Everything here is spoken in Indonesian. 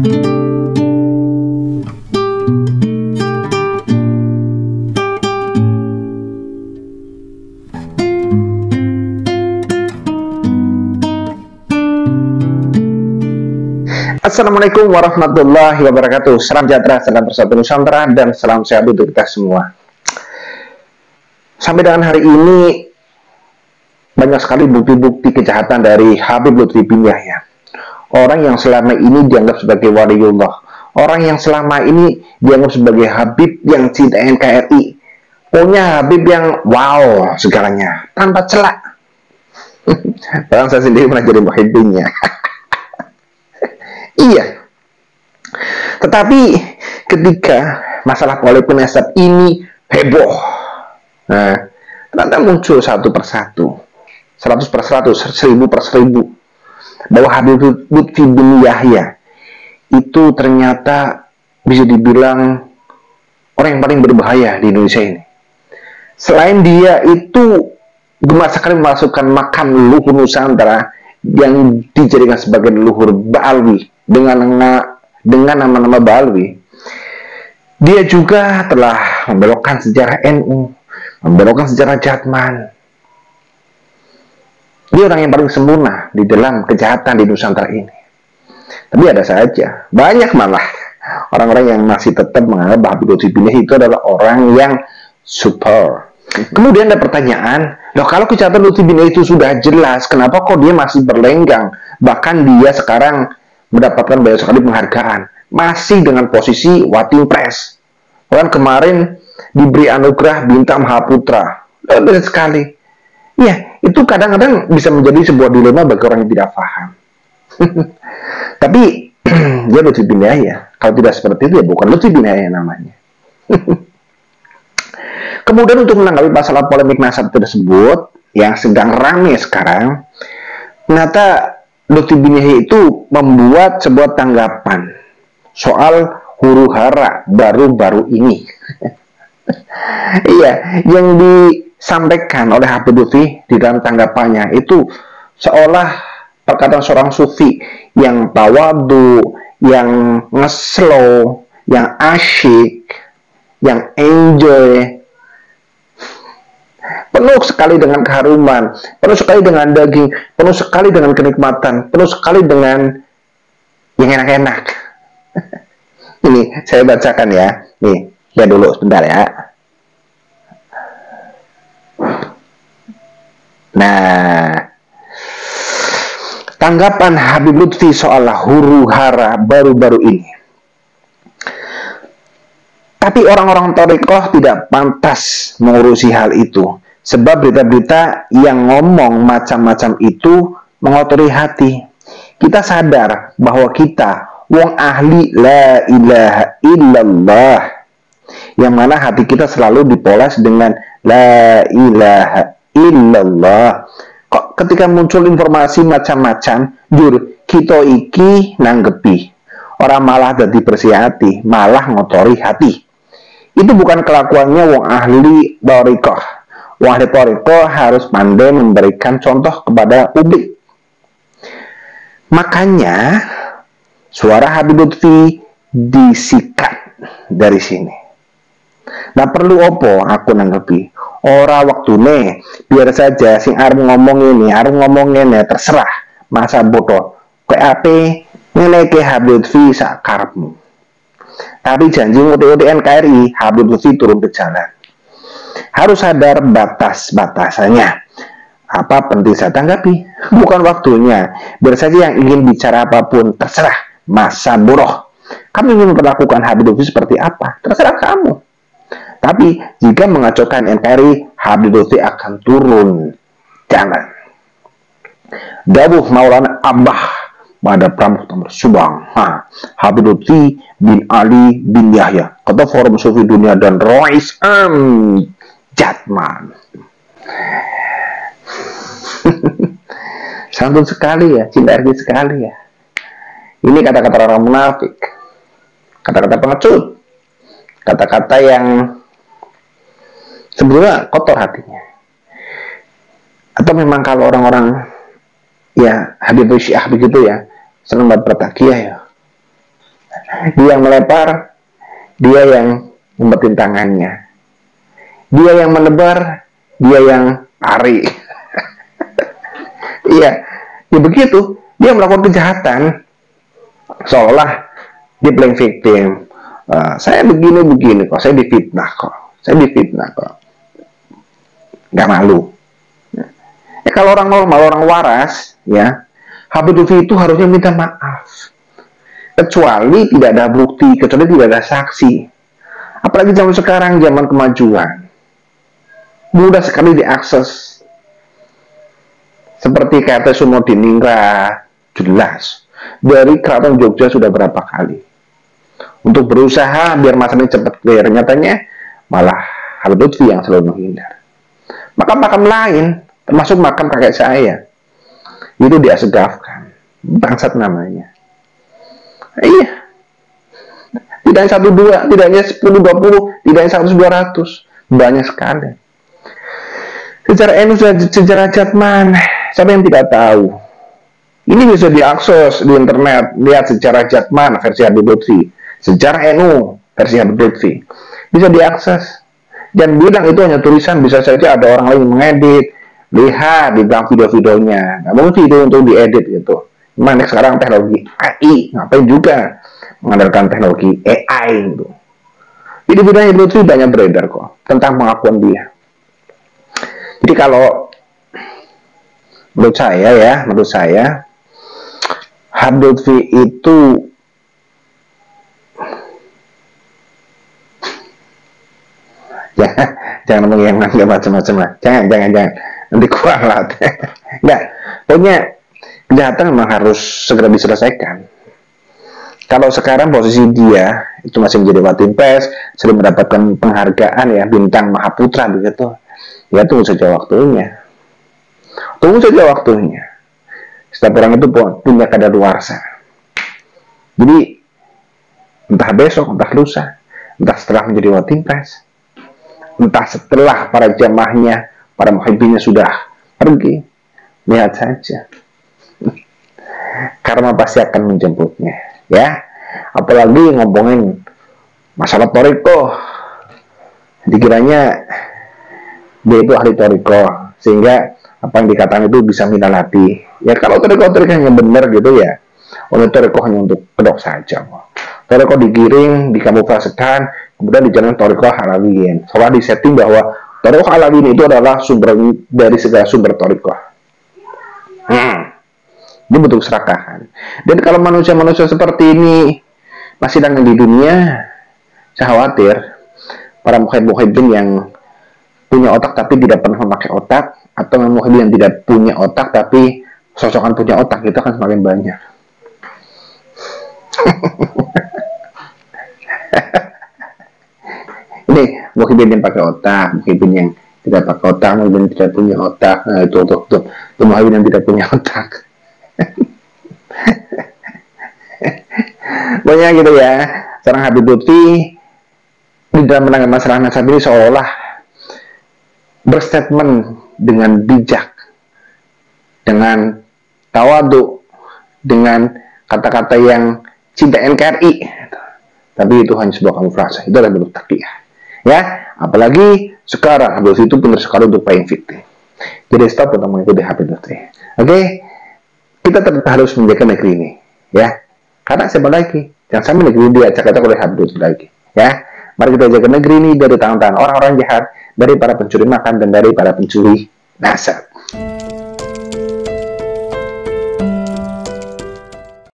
Assalamualaikum warahmatullahi wabarakatuh. Salam sejahtera, salam bersatu Nusantara, dan salam sehat untuk kita semua. Sampai dengan hari ini banyak sekali bukti-bukti kejahatan dari Habib Lutfi bin Yahya. Orang yang selama ini dianggap sebagai waliullah, orang yang selama ini dianggap sebagai Habib yang cinta NKRI, punya Habib yang wow segalanya tanpa celah. Bahkan saya sendiri pernah jadi muhibbinnya. Iya. Tetapi ketika masalah politik nasab ini heboh, nah, ternyata muncul satu persatu, 100 per 100, 1000 per 1000, bahwa Habib Lutfi bin Yahya itu ternyata bisa dibilang orang yang paling berbahaya di Indonesia ini. Selain dia itu gemar sekali memasukkan makam leluhur Nusantara yang dijadikan sebagai leluhur Ba'alwi dengan nama-nama Ba'alwi, dia juga telah membelokkan sejarah NU, membelokkan sejarah Jatman. Dia orang yang paling sempurna di dalam kejahatan di Nusantara ini. Tapi ada saja, banyak malah orang-orang yang masih tetap menganggap Habib Lutfi bin Yahya itu adalah orang yang super. Kemudian ada pertanyaan, loh kalau kejahatan Lutfi bin Yahya itu sudah jelas, kenapa kok dia masih berlenggang? Bahkan dia sekarang mendapatkan banyak sekali penghargaan, masih dengan posisi Watim Pres. Bahkan kemarin diberi anugerah Bintang Mahaputra. Banyak sekali. Ya, itu kadang-kadang bisa menjadi sebuah dilema bagi orang yang tidak paham. Tapi dia Lutfi bin Yahya. Kalau tidak seperti itu ya bukan Lutfi bin Yahya namanya. Kemudian untuk menanggapi masalah polemik nasab tersebut yang sedang ramai sekarang, ternyata Lutfi bin Yahya itu membuat sebuah tanggapan soal huru hara baru-baru ini. Iya, yang disampaikan oleh Habib Lutfi di dalam tanggapannya itu seolah perkataan seorang sufi yang tawadu, yang ngeslow, yang asyik, yang enjoy, penuh sekali dengan keharuman, penuh sekali dengan daging, penuh sekali dengan kenikmatan, penuh sekali dengan yang enak-enak. Ini saya bacakan ya. Nih, ya dulu sebentar ya. Nah, tanggapan Habib Lutfi soal huru hara baru-baru ini. Tapi orang-orang thariqah tidak pantas mengurusi hal itu. Sebab berita-berita yang ngomong macam-macam itu mengotori hati. Kita sadar bahwa kita wong ahli la ilaha illallah, yang mana hati kita selalu dipoles dengan la ilaha illallah. Kok ketika muncul informasi macam-macam, jur kita iki nanggepi, orang malah jadi bersih hati, malah ngotori hati. Itu bukan kelakuannya wong ahli thariqah. Wong ahli thariqah harus pandai memberikan contoh kepada publik. Makanya suara Habib Lutfi disikat dari sini. Nah perlu opo aku nanggepi. Ora waktune, biar saja sing arep ngomong ini, arep ngomong ini, terserah. Masa bodoh. Kayak apa ngeneke Habib Lutfi sak karepmu. Tapi janji nguti-nguti NKRI, Habib Lutfi turun ke jalan. Harus sadar batas-batasannya. Apa penting saya tanggapi? Bukan waktunya. Biar saja yang ingin bicara apapun, terserah. Masa buruh. Kamu ingin memperlakukan Habib Lutfi seperti apa? Terserah kamu. Tapi jika mengacaukan NKRI, Habib Lutfi akan turun jalan. Dawuh Maulana Abah pada Pramuktamar Subang, Habib Lutfi bin Ali bin Yahya, Ketua Forum Sufi Dunia dan Rois Jatman. Santun sekali ya, cinta RG sekali ya. Ini kata-kata orang munafik, kata-kata pengecut, kata-kata yang sebetulnya kotor hatinya. Atau memang kalau orang-orang ya Habib Syiah begitu ya, senang buat bertakiyah ya. Dia yang melempar, dia yang ngumpetin tangannya. Dia yang menebar, dia yang lari. Iya, ya begitu. Dia melakukan kejahatan, seolah dia playing victim. Saya begini kok, saya difitnah kok, nggak malu. Ya kalau orang normal, orang waras, ya Habib Lutfi itu harusnya minta maaf. Kecuali tidak ada bukti, kecuali tidak ada saksi. Apalagi zaman sekarang, zaman kemajuan, mudah sekali diakses. Seperti kata Sumodiningrat, jelas dari Keraton Jogja sudah berapa kali untuk berusaha biar masalahnya cepat clear, nyatanya malah Habib Lutfi yang selalu menghindar. Makam-makam lain, termasuk makam kakek saya, itu dia segafkan, bangsat namanya. Iya, tidak hanya 1, 2, tidak hanya 10, 20, tidak hanya 100, 200, banyak sekali. Sejarah NU, sejarah Jatman, siapa yang tidak tahu? Ini bisa diakses di internet, lihat sejarah Jatman versi Habib Lutfi, sejarah NU versi Habib Lutfi, bisa diakses. Dan bilang itu hanya tulisan, bisa saja ada orang lain mengedit. Lihat di dalam video-videonya, nggak mungkin itu untuk diedit gitu. Mana sekarang teknologi AI, ngapain juga mengandalkan teknologi AI gitu. Jadi videonya itu banyak beredar kok tentang pengakuan dia. Jadi kalau menurut saya Habib Lutfi itu jangan mengingat macam-macam lah. Jangan nanti kualat. Enggak, pokoknya kejahatan memang harus segera diselesaikan. Kalau sekarang posisi dia itu masih menjadi Watim Pes, sering mendapatkan penghargaan ya, bintang Mahaputra begitu. Ya tunggu saja waktunya. Setiap orang itu punya kadaluarsa. Jadi entah besok, entah lusa, entah setelah menjadi Watim Pes, entah setelah para jamaahnya, para muhibbinnya sudah pergi, lihat saja. Karma pasti akan menjemputnya, ya. Apalagi ngomongin masalah toriko, dikiranya dia itu ahli toriko, sehingga apa yang dikatakan itu bisa minalati. Ya kalau toriko yang benar gitu ya, oleh toriko hanya untuk kedok saja. Toriko digiring, dikamuflasekan, kemudian dijalankan toriko halawiyin. Soalnya disetting bahwa toriko halawiyin itu adalah sumber dari segala sumber toriko. Ini bentuk serakahan. Dan kalau manusia-manusia seperti ini masih datang di dunia, saya khawatir para muhibbin yang punya otak tapi tidak pernah memakai otak, atau muhibbin yang tidak punya otak tapi sosokan punya otak, itu akan semakin banyak. Ini muhibbin yang pakai otak, muhibbin yang tidak pakai otak, muhibbin yang tidak punya otak. Nah, itu muhibbin yang tidak punya otak. Pokoknya gitu ya, seorang Habib Lutfi di dalam menangani masalah nasab ini seolah berstatement dengan bijak, dengan tawadu, dengan kata-kata yang cinta NKRI, tapi itu hanya sebuah kamuflase. Itu adalah bentuk takiyah, ya. Apalagi sekarang Habib Lutfi itu benar sekali untuk playing victim. Jadi stop untuk mengikuti Habib Lutfi. Oke? Kita tetap harus menjaga negeri ini, ya. Karena siapa lagi? Jangan sampai negeri ini diacak-acak oleh Habib Lutfi lagi, ya. Mari kita jaga negeri ini dari tangan-tangan orang-orang jahat, dari para pencuri makan dan dari para pencuri nasab.